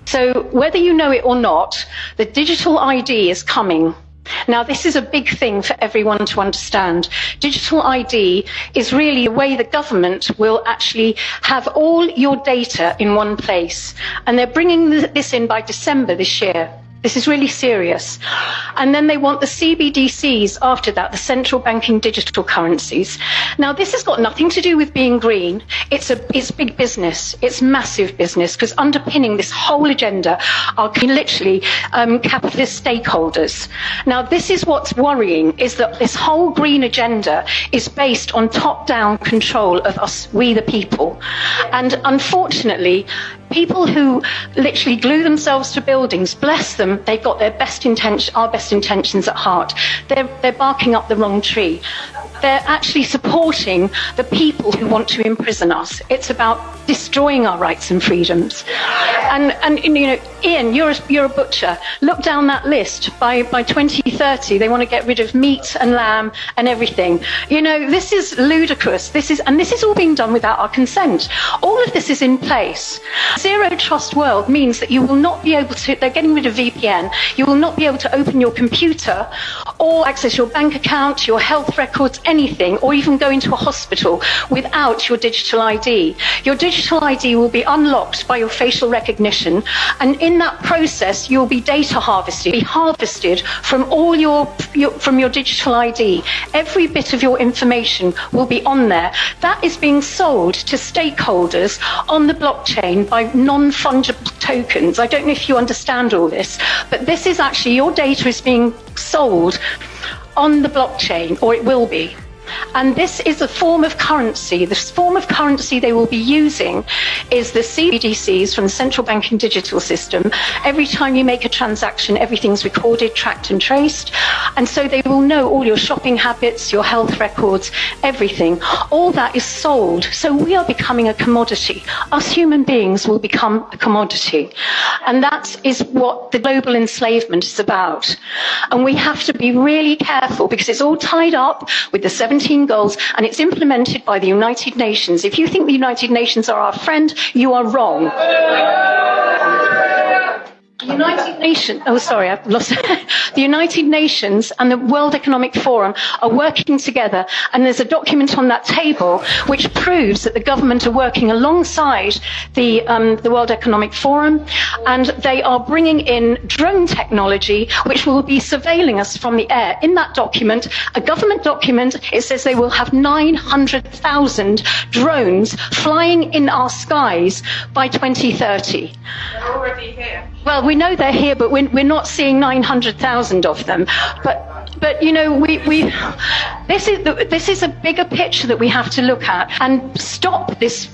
So whether you know it or not, the digital ID is coming. Now, this is a big thing for everyone to understand. Digital ID is really a way the government will actually have all your data in one place. And they're bringing this in by December this year. This is really serious. And then they want the CBDCs after that, the Central Banking Digital Currencies. Now, this has got nothing to do with being green. It's big business. It's massive business, because underpinning this whole agenda are literally capitalist stakeholders. Now, this is what's worrying, is that this whole green agenda is based on top-down control of us, we the people. And unfortunately, people who literally glue themselves to buildings, bless them, they've got our best intentions at heart. They're barking up the wrong tree. They're actually supporting the people who want to imprison us. It's about destroying our rights and freedoms. And you know, Ian, you're a butcher. Look down that list. By 2030, they want to get rid of meat and lamb and everything. You know, this is ludicrous. This is all being done without our consent. All of this is in place. Zero trust world means that you will not be able to, they're getting rid of VPN, you will not be able to open your computer or access your bank account, your health records, anything, or even go into a hospital without your digital ID. Your digital ID will be unlocked by your facial recognition, and in that process you'll be data harvested from all your digital ID. Every bit of your information will be on there. That is being sold to stakeholders on the blockchain by non-fungible tokens. I don't know if you understand all this, but this is actually, your data is being sold on the blockchain, or it will be. And this is a form of currency. This form of currency they will be using is the CBDCs from the Central Banking Digital System. Every time you make a transaction, everything's recorded, tracked and traced. And so they will know all your shopping habits, your health records, everything. All that is sold. So we are becoming a commodity. Us human beings will become a commodity. And that is what the global enslavement is about. And we have to be really careful, because it's all tied up with the 17 goals, and it's implemented by the United Nations. If you think the United Nations are our friend, you are wrong. The United Nations, the United Nations and the World Economic Forum are working together, and there's a document on that table which proves that the government are working alongside the World Economic Forum, and they are bringing in drone technology which will be surveilling us from the air. In that document, a government document, it says they will have 900,000 drones flying in our skies by 2030. They're already here. Well, we know they're here, but we're not seeing 900,000 of them. But you know, this is a bigger picture that we have to look at and stop this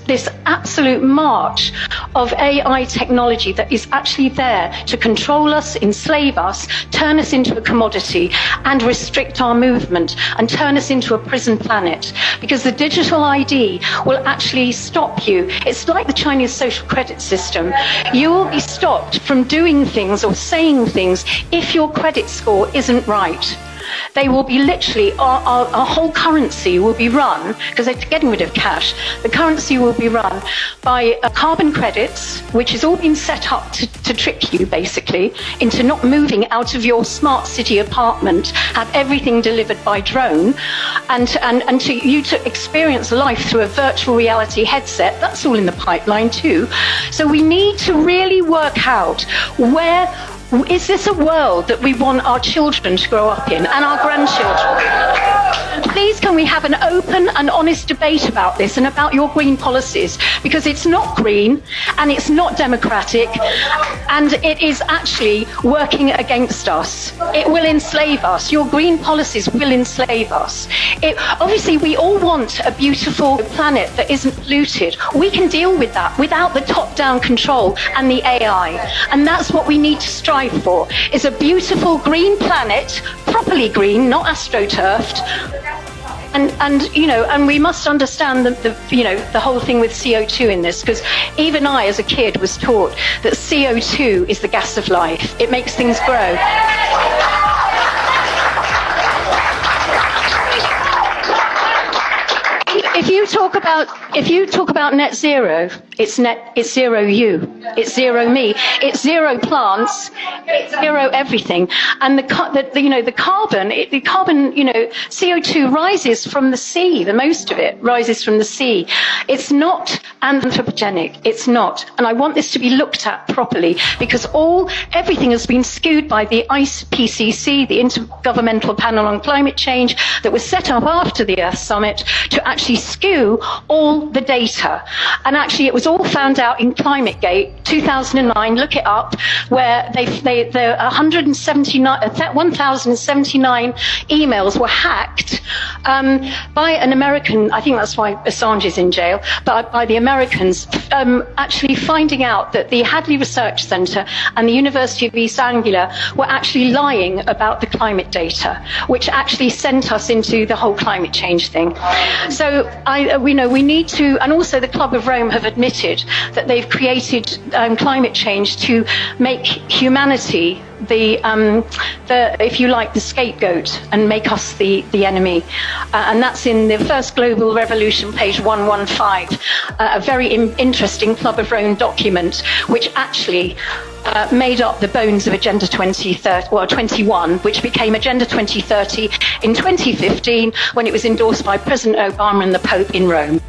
absolute march of AI technology that is actually there to control us, enslave us, turn us into a commodity, and restrict our movement, and turn us into a prison planet. Because the digital ID will actually stop you. It's like the Chinese social credit system. You will be stopped from doing things or saying things if your credit score isn't right. They will be literally, our whole currency will be run, because they're getting rid of cash, the currency will be run by carbon credits, which has all been set up to trick you, basically, into not moving out of your smart city apartment, have everything delivered by drone, and to you to experience life through a virtual reality headset. That's all in the pipeline too. So we need to really work out, is this a world that we want our children to grow up in, and our grandchildren? Please, can we have an open and honest debate about this and about your green policies? Because it's not green, and it's not democratic, and it is actually working against us. It will enslave us. Your green policies will enslave us. Obviously, we all want a beautiful planet that isn't polluted. We can deal with that without the top-down control and the AI. And that's what we need to strive for, is a beautiful green planet, properly green, not astroturfed. And we must understand the whole thing with CO2 in this, because even I, as a kid, was taught that CO2 is the gas of life. It makes things grow. If you talk about net zero, it's zero you. It's zero me. It's zero plants. It's zero everything. And the carbon, CO2 rises from the sea. The most of it rises from the sea. It's not anthropogenic. It's not. And I want this to be looked at properly, because everything has been skewed by the IPCC, the Intergovernmental Panel on Climate Change, that was set up after the Earth Summit to actually skew all the data. And actually it was all found out in ClimateGate 2009, look it up, where the 1,079 emails were hacked by an American. I think that's why Assange is in jail, but by the Americans, actually finding out that the Hadley Research Centre and the University of East Anglia were actually lying about the climate data, which actually sent us into the whole climate change thing. So we need to, and also the Club of Rome have admitted that they've created climate change to make humanity if you like, the scapegoat, and make us the enemy. And that's in the First Global Revolution, page 115, a very interesting Club of Rome document, which actually made up the bones of Agenda 21, which became Agenda 2030 in 2015, when it was endorsed by President Obama and the Pope in Rome.